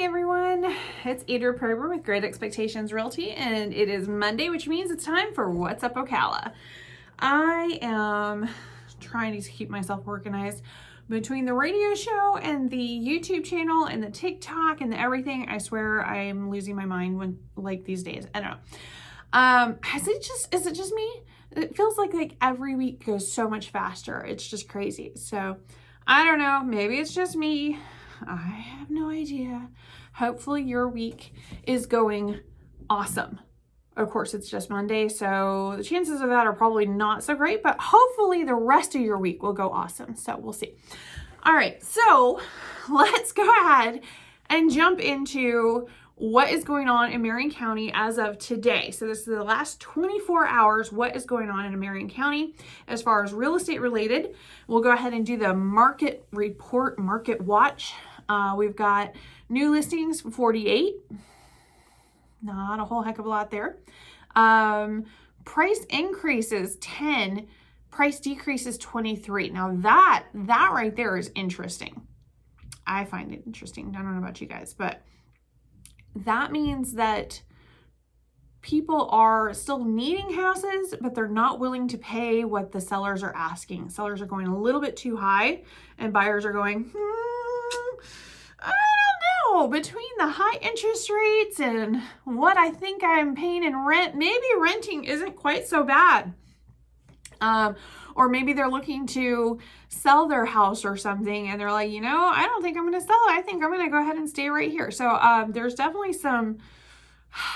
morning, everyone. It's Adria Prober with Great Expectations Realty, and it is Monday, which means it's time for What's Up Ocala. I am trying to keep myself organized between the radio show and the YouTube channel and the TikTok and the everything. I swear I'm losing my mind when these days. I don't know. Is it just me? It feels like every week goes so much faster. It's just crazy. So I don't know. Maybe it's just me. I have no idea. Hopefully your week is going awesome. Of course, it's just Monday, so the chances of that are probably not so great, but hopefully the rest of your week will go awesome. So we'll see. All right, so let's go ahead and jump into what is going on in Marion County as of today. So this is the last 24 hours, what is going on in Marion County as far as real estate related. We'll go ahead and do the market report, market watch. We've got new listings, 48. Not a whole heck of a lot there. Price increases, 10. Price decreases, 23. Now that right there is interesting. I find it interesting. I don't know about you guys, but that means that people are still needing houses, but they're not willing to pay what the sellers are asking. Sellers are going a little bit too high, and buyers are going, I don't know, between the high interest rates and what I think I'm paying in rent, maybe renting isn't quite so bad. Or maybe they're looking to sell their house or something, and they're like, I don't think I'm going to sell it. I think I'm going to go ahead and stay right here. So there's definitely some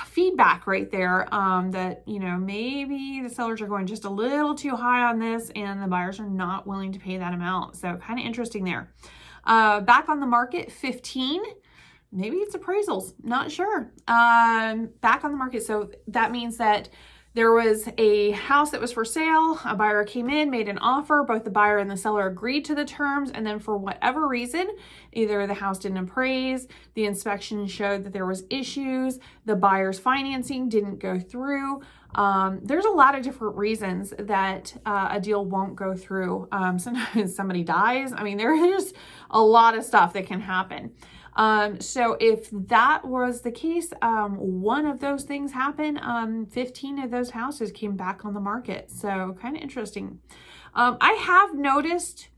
feedback right there that, maybe the sellers are going just a little too high on this and the buyers are not willing to pay that amount. So kind of interesting there. Back on the market, 15. Maybe it's appraisals, not sure. Back on the market. So that means that there was a house that was for sale. A buyer came in, made an offer. Both the buyer and the seller agreed to the terms. And then for whatever reason, either the house didn't appraise, the inspection showed that there was issues, the buyer's financing didn't go through. There's a lot of different reasons that a deal won't go through. Sometimes somebody dies. I mean, there's a lot of stuff that can happen. So if that was the case, one of those things happened, 15 of those houses came back on the market. So kind of interesting. I have noticed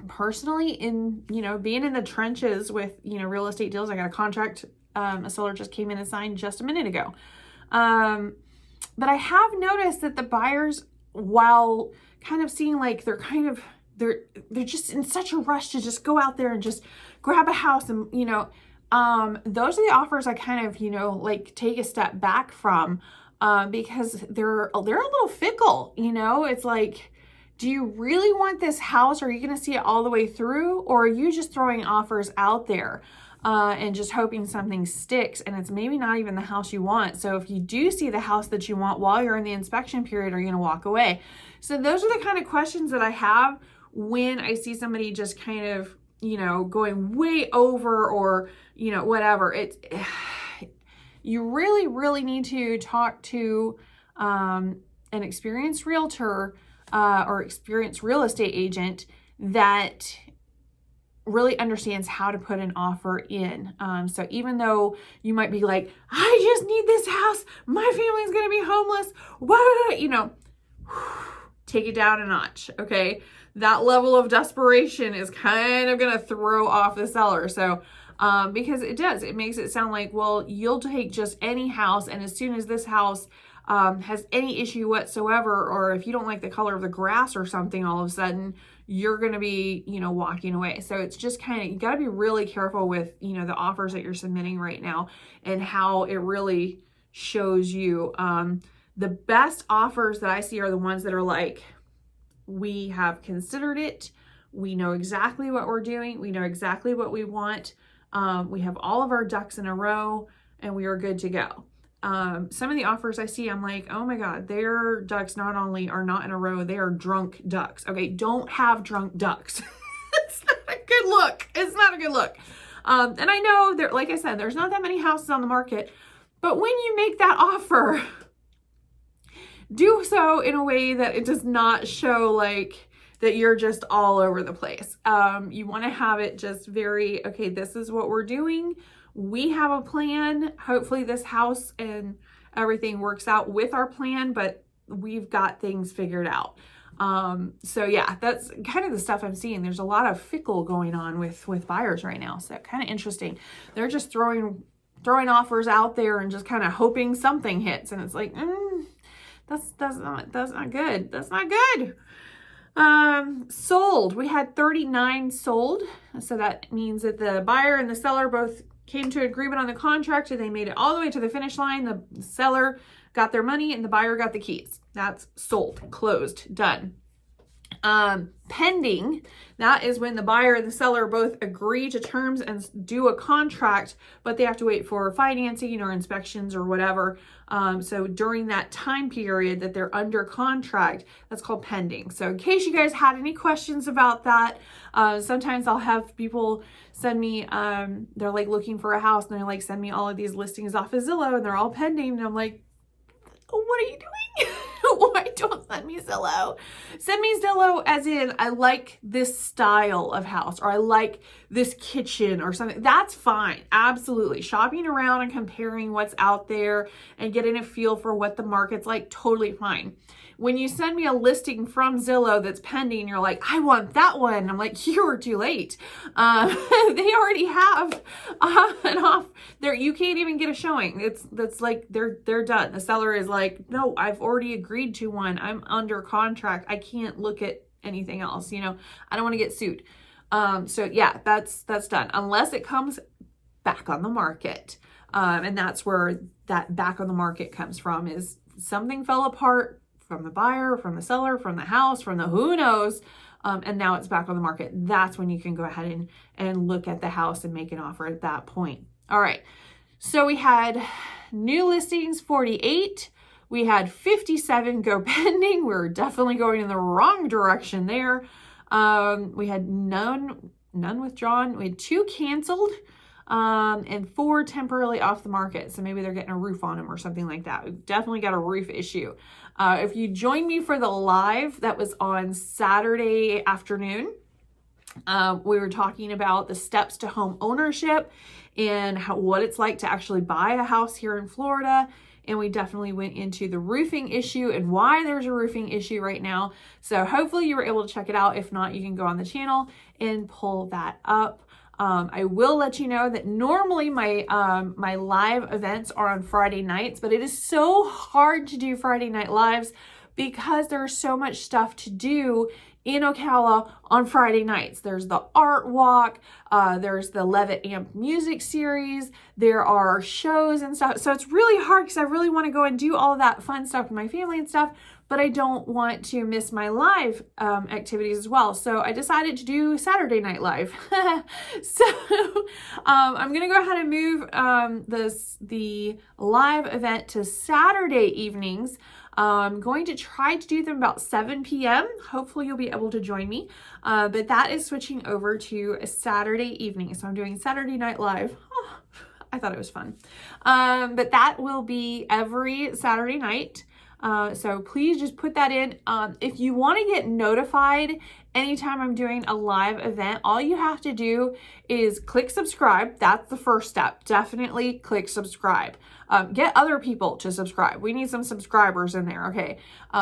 personally in, being in the trenches with, real estate deals. I got a contract, a seller just came in and signed just a minute ago. But I have noticed that the buyers, while kind of seeing like they're just in such a rush to just go out there and just grab a house, and those are the offers I kind of take a step back from, because they're a little fickle. It's like, do you really want this house? Are you going to see it all the way through, or are you just throwing offers out there and just hoping something sticks, and it's maybe not even the house you want? So if you do see the house that you want while you're in the inspection period, are you going to walk away? So those are the kind of questions that I have when I see somebody just kind of, going way over, or, whatever. You really, really need to talk to an experienced realtor or experienced real estate agent that really understands how to put an offer in. So even though you might be like, I just need this house, my family's going to be homeless, what, take it down a notch, okay? That level of desperation is kind of going to throw off the seller. So, because it makes it sound like, well, you'll take just any house, and as soon as this house has any issue whatsoever, or if you don't like the color of the grass or something, all of a sudden you're going to be, walking away. So it's just you got to be really careful with, the offers that you're submitting right now, and how it really shows you. The best offers that I see are the ones that are like, we have considered it. We know exactly what we're doing. We know exactly what we want. We have all of our ducks in a row, and we are good to go. Some of the offers I see, I'm like, oh my God, their ducks not only are not in a row, they are drunk ducks. Okay, don't have drunk ducks. It's not a good look. It's not a good look. And I know there, like I said, there's not that many houses on the market, but when you make that offer, do so in a way that it does not show like that you're just all over the place. You want to have it just very, okay, this is what we're doing. We have a plan. Hopefully this house and everything works out with our plan, but we've got things figured out. So yeah, that's kind of the stuff I'm seeing. There's a lot of fickle going on with buyers right now. So kind of interesting. They're just throwing offers out there and just kind of hoping something hits. And it's like, that's not good. That's not good. Sold. We had 39 sold. So that means that the buyer and the seller both came to agreement on the contract and they made it all the way to the finish line. The seller got their money and the buyer got the keys. That's sold, closed, done. Pending, that is when the buyer and the seller both agree to terms and do a contract, but they have to wait for financing or inspections or whatever. So during that time period that they're under contract, that's called pending. So in case you guys had any questions about that, sometimes I'll have people send me, they're like looking for a house and they're like, send me all of these listings off of Zillow and they're all pending. And I'm like, what are you doing? Why don't send me Zillow? Send me Zillow as in, I like this style of house, or I like this kitchen or something. That's fine. Absolutely. Shopping around and comparing what's out there and getting a feel for what the market's like, totally fine. When you send me a listing from Zillow that's pending, you're like, I want that one. I'm like, you were too late. They already have an off there. You can't even get a showing. That's like, they're done. The seller is like, no, I've already agreed to one. I'm under contract. I can't look at anything else. You know, I don't want to get sued. So yeah, that's done unless it comes back on the market. And that's where that back on the market comes from, is something fell apart from the buyer, from the seller, from the house, from the who knows, and now it's back on the market. That's when you can go ahead and look at the house and make an offer at that point. All right, so we had new listings 48. We had 57 go pending. We're definitely going in the wrong direction there. We had none withdrawn. We had 2 canceled. And 4 temporarily off the market. So maybe they're getting a roof on them or something like that. We've definitely got a roof issue. If you joined me for the live that was on Saturday afternoon, we were talking about the steps to home ownership and what it's like to actually buy a house here in Florida. And we definitely went into the roofing issue and why there's a roofing issue right now. So hopefully you were able to check it out. If not, you can go on the channel and pull that up. I will let you know that normally my my live events are on Friday nights, but it is so hard to do Friday night lives because there's so much stuff to do in Ocala on Friday nights. There's the art walk, there's the Levitt AMP music series, there are shows and stuff. So it's really hard because I really want to go and do all of that fun stuff with my family and stuff, but I don't want to miss my live activities as well. So I decided to do Saturday Night Live. So I'm going to go ahead and move the live event to Saturday evenings. I'm going to try to do them about 7 p.m. Hopefully you'll be able to join me. But that is switching over to a Saturday evening. So I'm doing Saturday Night Live. Oh, I thought it was fun. But that will be every Saturday night. So please just put that in. If you want to get notified anytime I'm doing a live event, all you have to do is click subscribe. That's the first step. Definitely click subscribe. Get other people to subscribe. We need some subscribers in there. Okay.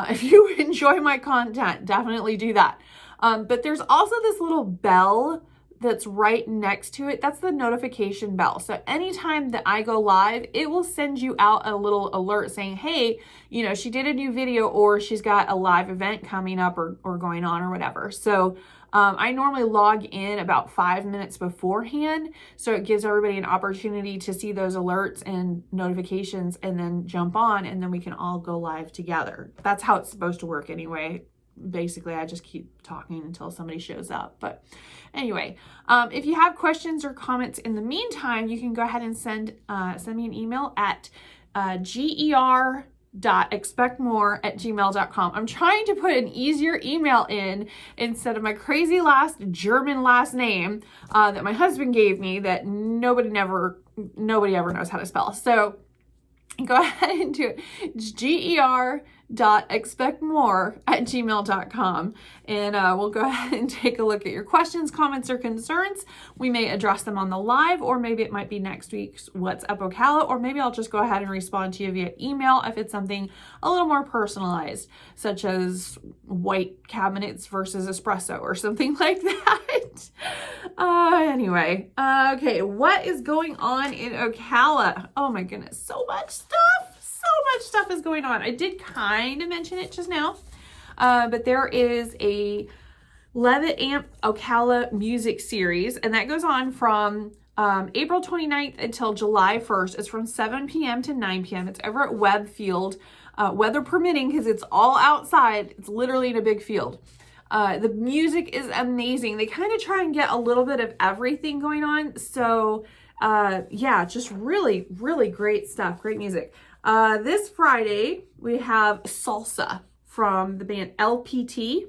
If you enjoy my content, definitely do that. But there's also this little bell that's right next to it. That's the notification bell. So anytime that I go live, it will send you out a little alert saying, hey, you know, she did a new video or she's got a live event coming up or going on or whatever. So I normally log in about 5 minutes beforehand. So it gives everybody an opportunity to see those alerts and notifications and then jump on, and then we can all go live together. That's how it's supposed to work anyway. Basically, I just keep talking until somebody shows up. But anyway, if you have questions or comments in the meantime, you can go ahead and send me an email at GER.ExpectMore@gmail.com. I'm trying to put an easier email in instead of my crazy German last name that my husband gave me that nobody ever knows how to spell. So go ahead and do it. It's GER.ExpectMore GER.ExpectMore@gmail.com, and we'll go ahead and take a look at your questions, comments, or concerns. We may address them on the live, or maybe it might be next week's What's Up Ocala, or maybe I'll just go ahead and respond to you via email if it's something a little more personalized, such as white cabinets versus espresso or something like that. Anyway, okay, what is going on in Ocala? Oh my goodness, so much stuff. So much stuff is going on. I did kind of mention it just now, but there is a Levitt AMP Ocala music series, and that goes on from April 29th until July 1st. It's from 7 p.m. to 9 p.m. It's over at Webb Field, weather permitting, because it's all outside. It's literally in a big field. The music is amazing. They kind of try and get a little bit of everything going on. So yeah, just really, really great stuff. Great music. This Friday, we have salsa from the band LPT.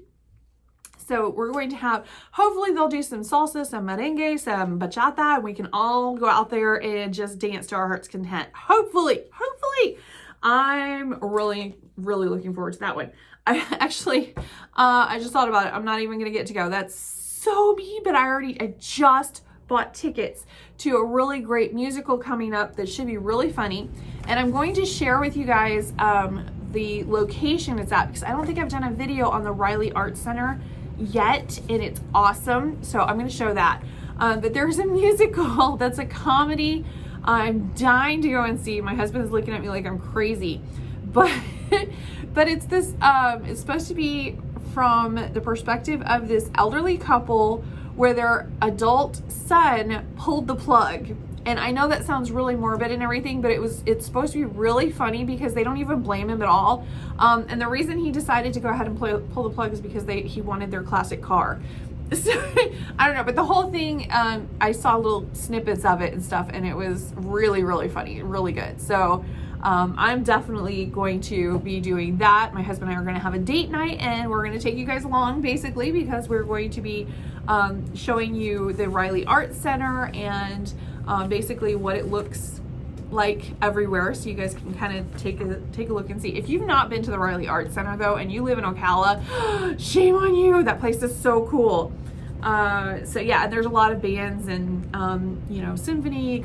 So we're going to have, hopefully they'll do some salsa, some merengue, some bachata, and we can all go out there and just dance to our heart's content. Hopefully. I'm really, really looking forward to that one. I just thought about it. I'm not even going to get to go. That's so me, but I just bought tickets to a really great musical coming up that should be really funny. And I'm going to share with you guys the location it's at, because I don't think I've done a video on the Riley Arts Center yet, and it's awesome. So I'm going to show that. But there's a musical that's a comedy I'm dying to go and see. My husband is looking at me like I'm crazy, but it's this, it's supposed to be from the perspective of this elderly couple where their adult son pulled the plug. And I know that sounds really morbid and everything, but it's supposed to be really funny because they don't even blame him at all. And the reason he decided to go ahead and pull the plug is because he wanted their classic car. So, I don't know, but the whole thing, I saw little snippets of it and stuff, and it was really, really funny, really good. So I'm definitely going to be doing that. My husband and I are going to have a date night, and we're going to take you guys along, basically, because we're going to be showing you the Riley Arts Center and basically what it looks like everywhere, so you guys can kind of take a look and see. If you've not been to the Riley Arts Center though, and you live in Ocala, shame on you. That place is so cool. So yeah, and there's a lot of bands and you know, symphony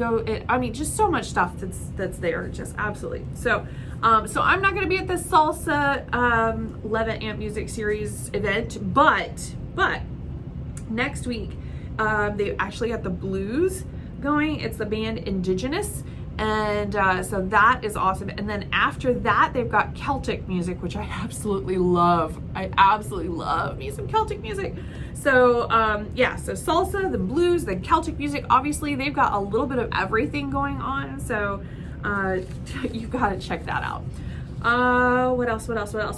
I mean, just so much stuff that's there, just absolutely. So so I'm not going to be at the salsa Levitt AMP music series event, but next week they actually got the blues going. It's the band Indigenous, and so that is awesome. And then after that, they've got Celtic music, which I absolutely love. I absolutely love me some Celtic music. So yeah, so salsa, the blues, the Celtic music, obviously they've got a little bit of everything going on. So you've got to check that out. What else?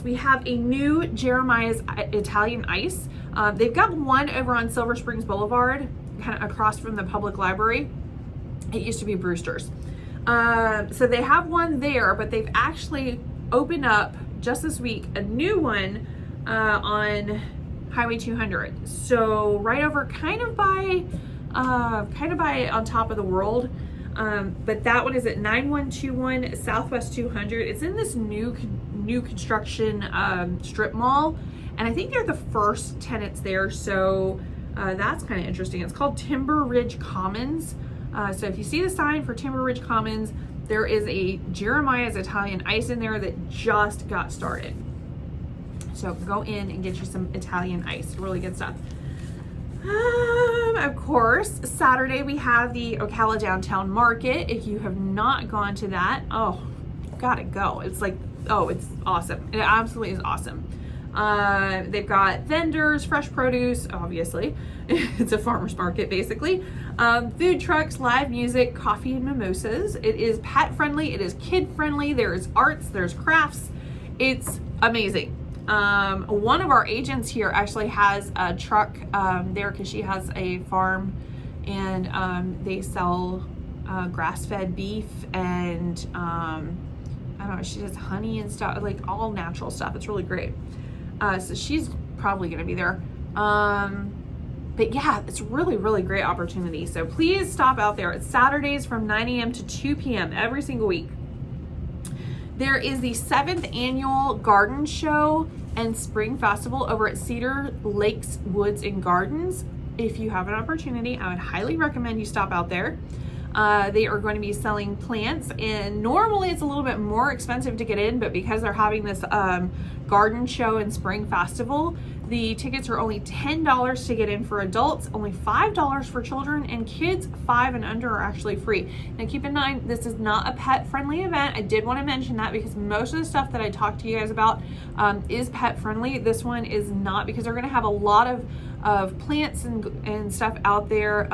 We have a new Jeremiah's Italian Ice. They've got one over on Silver Springs Boulevard, kind of across from the public library. It used to be Brewster's. So they have one there, but they've actually opened up just this week a new one on Highway 200. So right over kind of by on top of the world. But that one is at 9121 Southwest 200. It's in this new construction strip mall, and I think they're the first tenants there. So that's kind of interesting. It's called Timber Ridge Commons. So if you see the sign for Timber Ridge Commons, there is a Jeremiah's Italian Ice in there that just got started. So go in and get you some Italian ice. Really good stuff. Of course, Saturday we have the Ocala Downtown Market. If you have not gone to that, oh, you gotta go. It's like, oh, it's awesome. It absolutely is awesome. They've got vendors, fresh produce, obviously. It's a farmer's market, basically. Food trucks, live music, coffee and mimosas. It is pet friendly. It is kid friendly. There's arts, there's crafts. It's amazing. One of our agents here actually has a truck there because she has a farm, and they sell grass-fed beef and I don't know, she does honey and stuff, like all natural stuff. It's really great. So she's probably going to be there. But yeah, it's really, really great opportunity. So please stop out there. It's Saturdays from 9 a.m. to 2 p.m. every single week. There is the 7th annual garden show and spring festival over at Cedar Lakes Woods and Gardens. If you have an opportunity, I would highly recommend you stop out there. They are going to be selling plants, and normally it's a little bit more expensive to get in, but because they're having this garden show and spring festival, the tickets are only $10 to get in for adults, only $5 for children, and kids 5 and under are actually free. Now keep in mind, this is not a pet friendly event. I did want to mention that because most of the stuff that I talked to you guys about is pet friendly. This one is not, because they're going to have a lot of plants and stuff out there,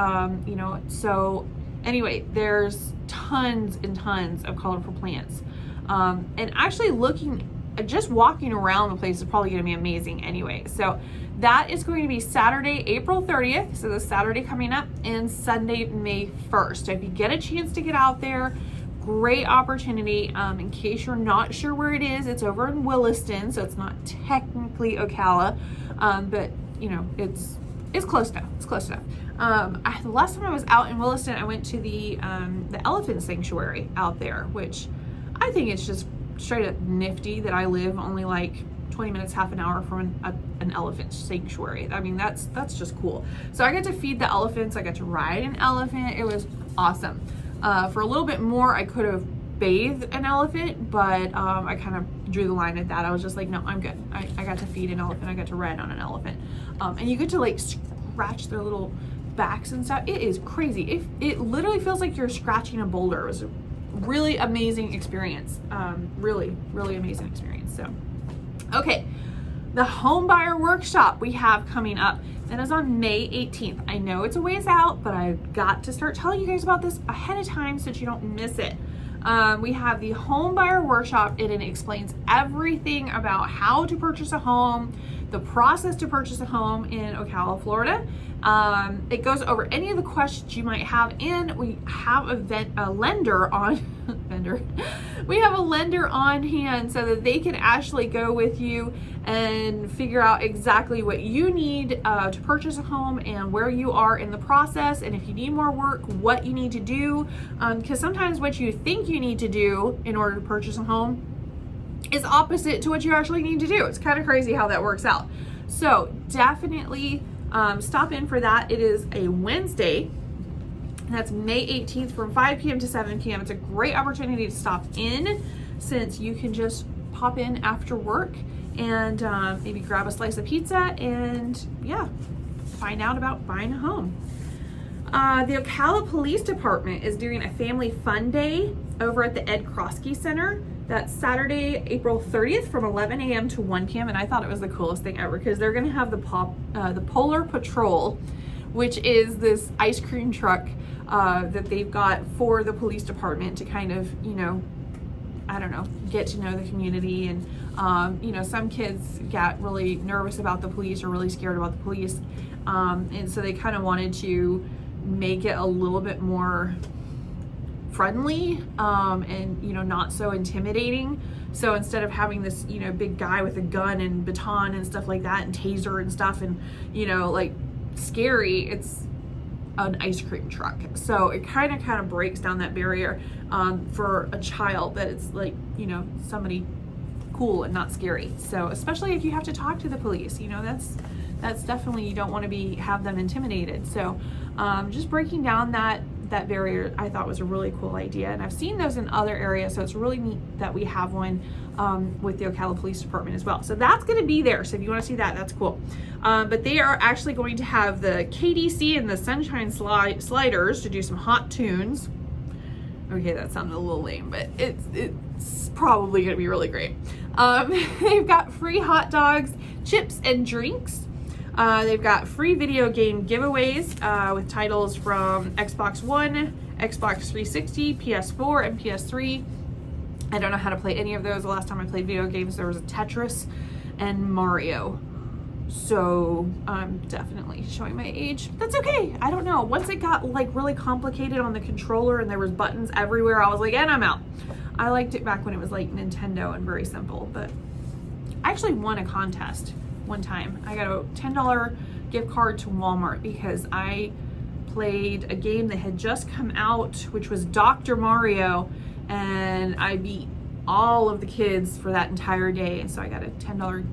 you know, so anyway, there's tons and tons of colorful plants. And actually just walking around the place is probably going to be amazing anyway. So that is going to be Saturday, April 30th. So the Saturday coming up, and Sunday, May 1st. So if you get a chance to get out there, great opportunity. In case you're not sure where it is, it's over in Williston. So it's not technically Ocala, but you know, it's close enough. It's close enough. The last time I was out in Williston, I went to the elephant sanctuary out there, which I think it's just straight up nifty that I live only like 20 minutes, half an hour from an elephant sanctuary. I mean, that's just cool. So I got to feed the elephants. I got to ride an elephant. It was awesome. For a little bit more, I could have bathed an elephant, but I kind of drew the line at that. I was just like, no, I'm good. I got to feed an elephant. I got to ride on an elephant. And you get to like scratch their little backs and stuff. It is crazy. It literally feels like you're scratching a boulder. It was a really amazing experience. Really, really amazing experience. So, okay. The home buyer workshop we have coming up. That is on May 18th. I know it's a ways out, but I've got to start telling you guys about this ahead of time so that you don't miss it. We have the home buyer workshop, and it explains everything about how to purchase a home, the process to purchase a home in Ocala, Florida. It goes over any of the questions you might have, and we have a lender on we have a lender on hand so that they can actually go with you and figure out exactly what you need to purchase a home and where you are in the process, and if you need more work, what you need to do, because sometimes what you think you need to do in order to purchase a home is opposite to what you actually need to do. It's kind of crazy how that works out. So definitely stop in for that. It is a Wednesday. That's May 18th from 5 p.m. to 7 p.m. It's a great opportunity to stop in, since you can just pop in after work and maybe grab a slice of pizza and yeah, find out about buying a home. The Ocala Police Department is doing a family fun day over at the Ed Kroski Center. That's Saturday, April 30th from 11 a.m. to 1 p.m. And I thought it was the coolest thing ever, because they're going to have the Polar Patrol, which is this ice cream truck that they've got for the police department to kind of, you know, I don't know, get to know the community. And, you know, some kids got really nervous about the police or really scared about the police. And so they kind of wanted to make it a little bit more friendly and, you know, not so intimidating. So instead of having this, you know, big guy with a gun and baton and stuff like that and taser and stuff and, you know, like scary, it's an ice cream truck. So it kind of breaks down that barrier for a child, that it's like, you know, somebody cool and not scary. So especially if you have to talk to the police, you know, that's definitely, you don't want to have them intimidated. So just breaking down that barrier, I thought was a really cool idea, and I've seen those in other areas, so it's really neat that we have one with the Ocala Police Department as well. So that's going to be there, so if you want to see that, that's cool. But they are actually going to have the KDC and the Sunshine Sliders to do some hot tunes. Okay, that sounded a little lame, but it's probably going to be really great. They've got free hot dogs, chips, and drinks. They've got free video game giveaways with titles from Xbox One, Xbox 360, PS4, and PS3. I don't know how to play any of those. The last time I played video games, there was a Tetris and Mario. So I'm definitely showing my age. That's okay. I don't know. Once it got like really complicated on the controller and there was buttons everywhere, I was like, and I'm out. I liked it back when it was like Nintendo and very simple, but I actually won a contest one time. I got a $10 gift card to Walmart because I played a game that had just come out, which was Dr. Mario, and I beat all of the kids for that entire day. And so I got a $10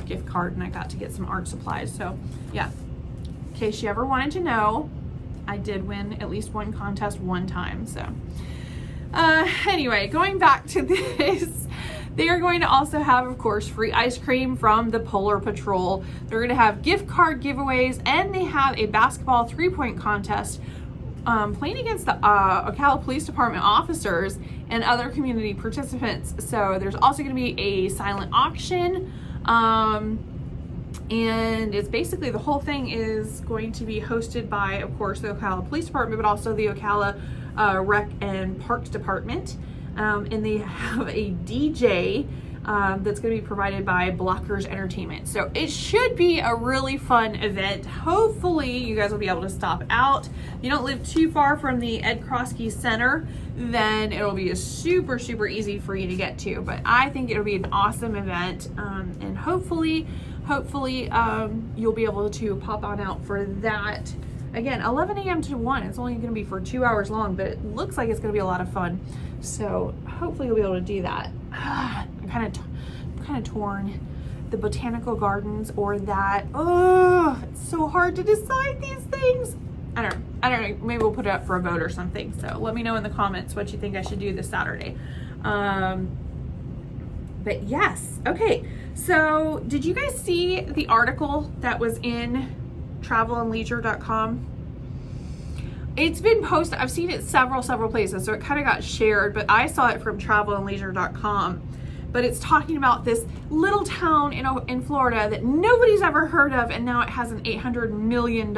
gift card and I got to get some art supplies. So yeah, in case you ever wanted to know, I did win at least one contest one time. So anyway, going back to this, they are going to also have, of course, free ice cream from the Polar Patrol. They're going to have gift card giveaways, and they have a basketball 3-point contest playing against the Ocala Police Department officers and other community participants. So there's also going to be a silent auction, and it's basically, the whole thing is going to be hosted by, of course, the Ocala Police Department, but also the Ocala Rec and Parks Department. And they have a DJ that's going to be provided by Blockers Entertainment. So it should be a really fun event. Hopefully you guys will be able to stop out. If you don't live too far from the Ed Kroski Center, then it'll be a super easy for you to get to. But I think it'll be an awesome event, and hopefully you'll be able to pop on out for that. Again, 11 a.m. to 1. It's only going to be for 2 hours long, but it looks like it's going to be a lot of fun. So hopefully you'll be able to do that. I'm kind of torn. The botanical gardens or that. Oh, it's so hard to decide these things. I don't know. Maybe we'll put it up for a vote or something. So let me know in the comments what you think I should do this Saturday. But yes. Okay. So did you guys see the article that was in travelandleisure.com? It's been posted. I've seen it several places, so it kind of got shared, but I saw it from travelandleisure.com. But it's talking about this little town in Florida that nobody's ever heard of, and now it has an $800 million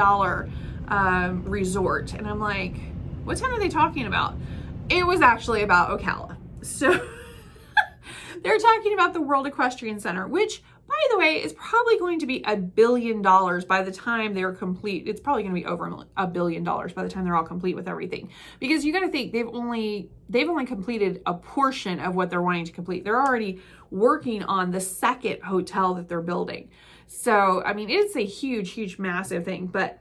resort. And I'm like, what town are they talking about? It was actually about Ocala. So they're talking about the World Equestrian Center, which, by the way, is probably going to be $1 billion by the time they're complete. It's probably going to be over $1 billion by the time they're all complete with everything. Because you got to think they've only completed a portion of what they're wanting to complete. They're already working on the second hotel that they're building. So, I mean, it's a huge, massive thing. But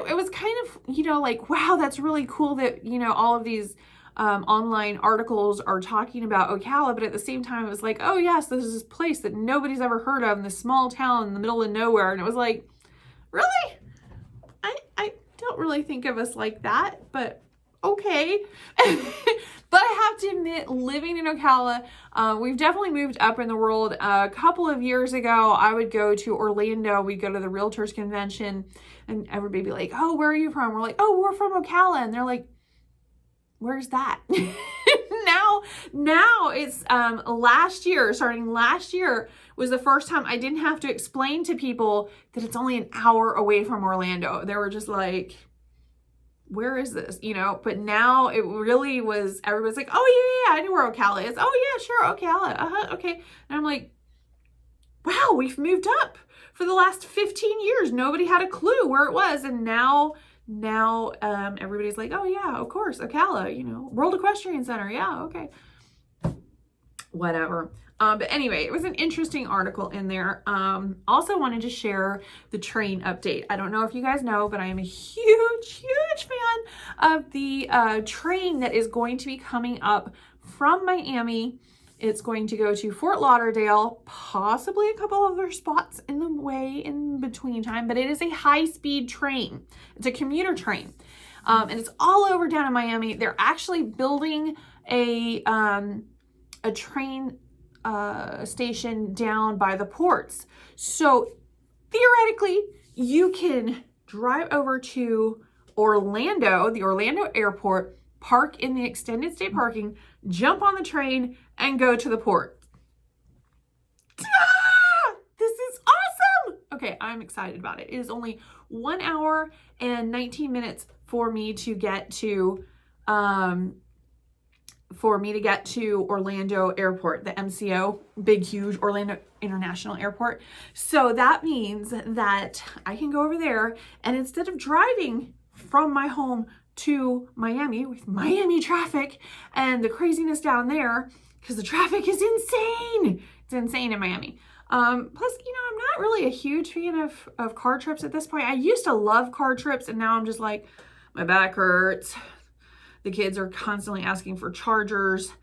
it was kind of, like, wow, that's really cool that, all of these online articles are talking about Ocala, but at the same time it was like, oh yes, this is this place that nobody's ever heard of in this small town in the middle of nowhere. And it was like, really? I don't really think of us like that, but okay. But I have to admit, living in Ocala, we've definitely moved up in the world. A couple of years ago, I would go to Orlando. We'd go to the Realtors Convention and everybody would be like, oh, where are you from? We're like, oh, we're from Ocala. And they're like, where's that? now it's starting last year was the first time I didn't have to explain to people that it's only an hour away from Orlando. They were just like, where is this? But now it really was, everybody's like, oh yeah, I know where Ocala is. Oh yeah, sure, Ocala. Okay. And I'm like, wow, we've moved up. For the last 15 years, nobody had a clue where it was. And now everybody's like, oh yeah, of course, Ocala, World Equestrian Center. Yeah, okay. Whatever. But anyway, it was an interesting article in there. Also wanted to share the train update. I don't know if you guys know, but I am a huge fan of the train that is going to be coming up from Miami. It's going to go to Fort Lauderdale, possibly a couple other spots in the way in between time, but it is a high-speed train. It's a commuter train, and it's all over down in Miami. They're actually building a train station down by the ports. So theoretically, you can drive over to Orlando, the Orlando airport, park in the extended stay parking, jump on the train, and go to the port. This is awesome! Okay, I'm excited about it. It is only 1 hour and 19 minutes for me to get to Orlando Airport, the MCO, big, huge Orlando International Airport. So that means that I can go over there, and instead of driving from my home to Miami with Miami traffic and the craziness down there, because the traffic is insane. It's insane in Miami. Plus, I'm not really a huge fan of car trips at this point. I used to love car trips, and now I'm just like, my back hurts. The kids are constantly asking for chargers.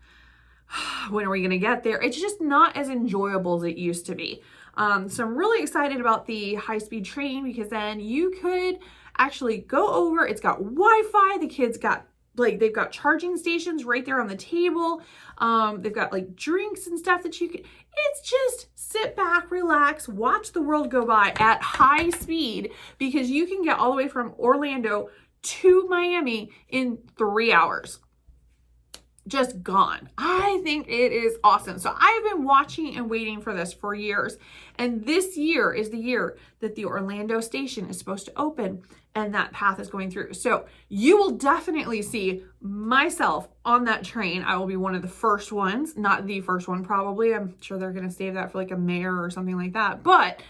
when are we going to get there? It's just not as enjoyable as it used to be. So I'm really excited about the high-speed train, because then you could actually go over. It's got Wi-Fi. The kids got they've got charging stations right there on the table. They've got like drinks and stuff that you can, it's just sit back, relax, watch the world go by at high speed, because you can get all the way from Orlando to Miami in 3 hours. Just gone. I think it is awesome. So I have been watching and waiting for this for years. And this year is the year that the Orlando station is supposed to open, and that path is going through. So you will definitely see myself on that train. I will be one of the first ones, not the first one probably. I'm sure they're going to save that for like a mayor or something like that. But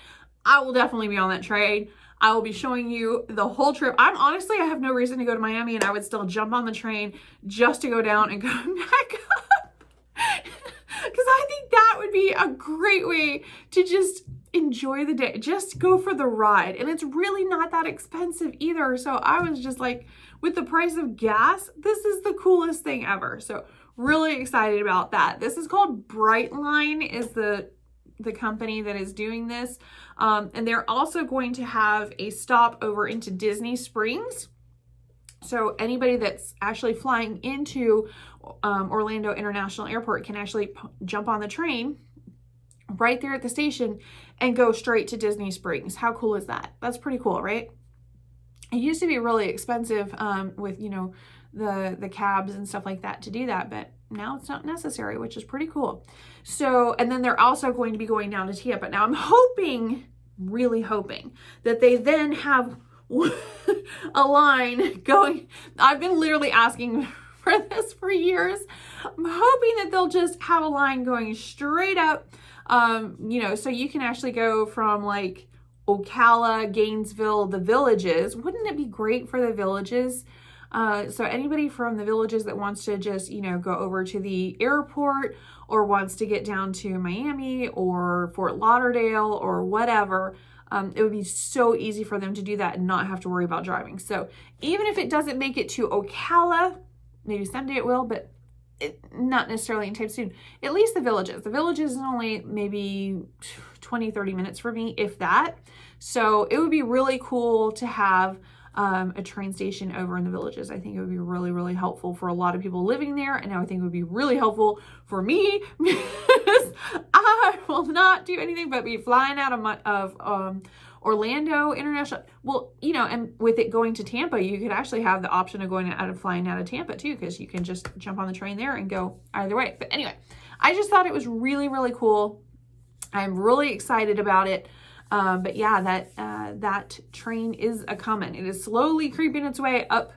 I will definitely be on that train. I will be showing you the whole trip. I have no reason to go to Miami, and I would still jump on the train just to go down and go back up. Because I think that would be a great way to just enjoy the day. Just go for the ride. And it's really not that expensive either. So I was just like, with the price of gas, this is the coolest thing ever. So really excited about that. This is called Brightline, is the company that is doing this. And they're also going to have a stop over into Disney Springs. So anybody that's actually flying into Orlando International Airport can actually jump on the train right there at the station and go straight to Disney Springs. How cool is that? That's pretty cool, right? It used to be really expensive with, the cabs and stuff like that to do that, but now it's not necessary, which is pretty cool. So, and then they're also going to be going down to Tampa. Now I'm hoping, really hoping, that they then have a line going. I've been literally asking for this for years. I'm hoping that they'll just have a line going straight up, so you can actually go from like Ocala, Gainesville, the Villages. Wouldn't it be great for the Villages? So anybody from the Villages that wants to just, go over to the airport, or wants to get down to Miami or Fort Lauderdale or whatever, it would be so easy for them to do that and not have to worry about driving. So even if it doesn't make it to Ocala, maybe someday it will, but not necessarily anytime soon, at least the Villages. The Villages is only maybe 20, 30 minutes for me, if that. So it would be really cool to have a train station over in the Villages. I think it would be really, really helpful for a lot of people living there. And I think it would be really helpful for me, because I will not do anything but be flying out of Orlando International. Well, and with it going to Tampa, you could actually have the option of flying out of Tampa too, because you can just jump on the train there and go either way. But anyway, I just thought it was really, really cool. I'm really excited about it. But yeah, that train is a-coming. It is slowly creeping its way up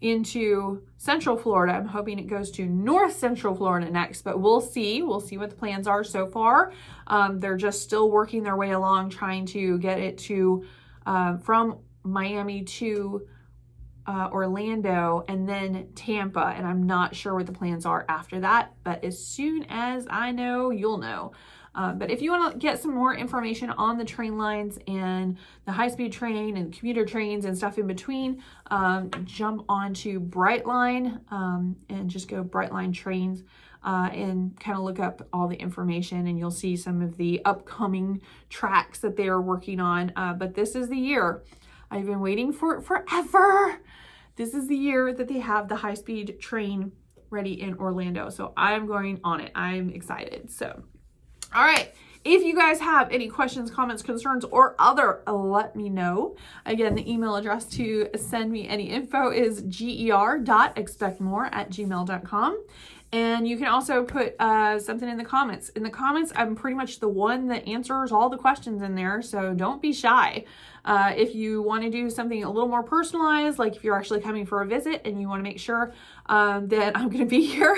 into Central Florida. I'm hoping it goes to North Central Florida next, but we'll see. We'll see what the plans are so far. They're just still working their way along, trying to get it to from Miami to Orlando and then Tampa. And I'm not sure what the plans are after that, but as soon as I know, you'll know. But if you want to get some more information on the train lines and the high-speed train and commuter trains and stuff in between, jump onto Brightline and just go Brightline trains and kind of look up all the information, and you'll see some of the upcoming tracks that they are working on. But this is the year. I've been waiting for it forever. This is the year that they have the high-speed train ready in Orlando. So I'm going on it. I'm excited. So, all right. If you guys have any questions, comments, concerns, or other, let me know. Again, the email address to send me any info is GER.ExpectMore@gmail.com. And you can also put something in the comments. In the comments, I'm pretty much the one that answers all the questions in there, so don't be shy. If you want to do something a little more personalized, like if you're actually coming for a visit and you want to make sure that I'm going to be here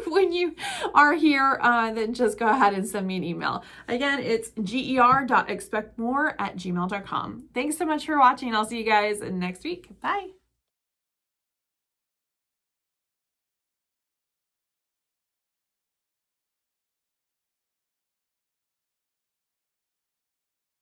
when you are here, then just go ahead and send me an email. Again, it's GER.ExpectMore@gmail.com. Thanks so much for watching. I'll see you guys next week. Bye.